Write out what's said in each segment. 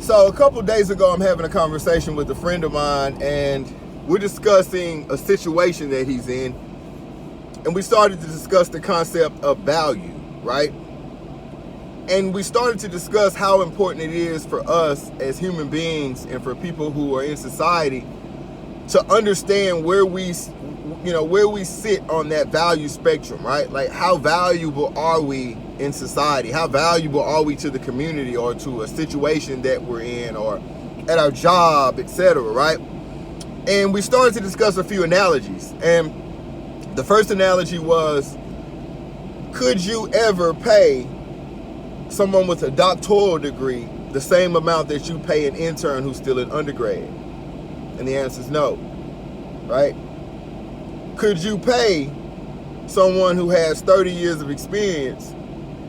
So a couple days ago, I'm having a conversation with a friend of mine, and we're discussing a situation that he's in. And we started to discuss the concept of value, right? And we started to discuss how important it is for us as human beings and for people who are in society to understand where we sit on that value spectrum, right? Like, how valuable are we in society? How valuable are we to the community or to a situation that we're in or at our job, etc., right? And we started to discuss a few analogies. And the first analogy was, could you ever pay someone with a doctoral degree the same amount that you pay an intern who's still in undergrad? And the answer is no, right? Could you pay someone who has 30 years of experience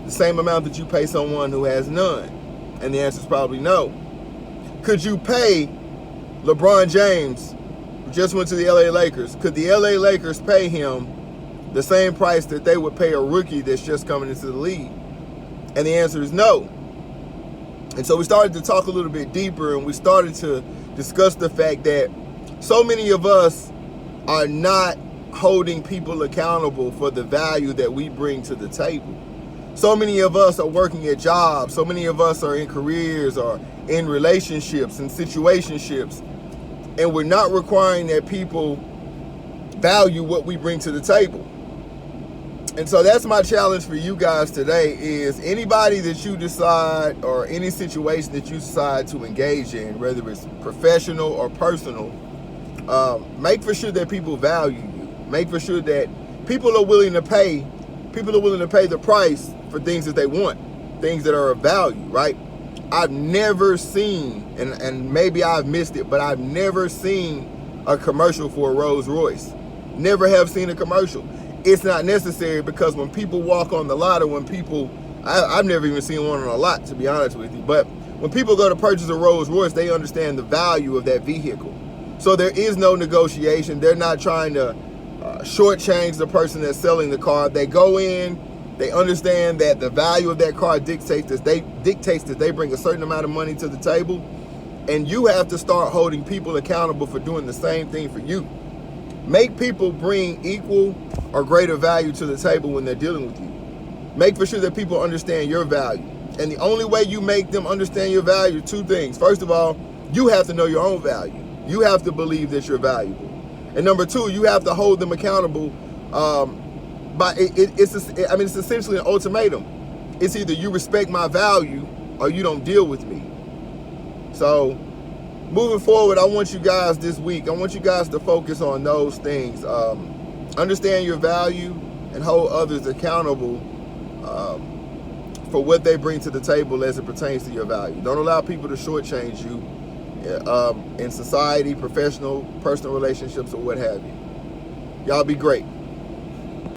the same amount that you pay someone who has none? And the answer is probably no. Could you pay LeBron James, who just went to the LA Lakers, could the LA Lakers pay him the same price that they would pay a rookie that's just coming into the league? And the answer is no. And so we started to talk a little bit deeper, and we started to discuss the fact that so many of us are not holding people accountable for the value that we bring to the table. So many of us are working at jobs. So many of us are in careers or in relationships and situationships. And we're not requiring that people value what we bring to the table. And so that's my challenge for you guys today is anybody that you decide or any situation that you decide to engage in, whether it's professional or personal, make for sure that people value you. Make for sure that people are willing to pay the price for things that they want, things that are of value, right? I've never seen, and maybe I've missed it, but I've never seen a commercial for a Rolls Royce. Never have seen a commercial. It's not necessary, because when people walk on the lot, or I've never even seen one on a lot, to be honest with you, but when people go to purchase a Rolls Royce, they understand the value of that vehicle. So there is no negotiation. They're not trying to shortchange the person that's selling the car. They go in, they understand that the value of that car dictates that they bring a certain amount of money to the table, and you have to start holding people accountable for doing the same thing for you. Make people bring equal or greater value to the table when they're dealing with you. Make for sure that people understand your value. And the only way you make them understand your value, two things. First of all, you have to know your own value. You have to believe that you're valuable. And number two, you have to hold them accountable. It's essentially an ultimatum. It's either you respect my value or you don't deal with me. So moving forward, I want you guys this week, I want you guys to focus on those things. Understand your value and hold others accountable for what they bring to the table as it pertains to your value. Don't allow people to shortchange you in society, professional, personal relationships, or what have you. Y'all be great.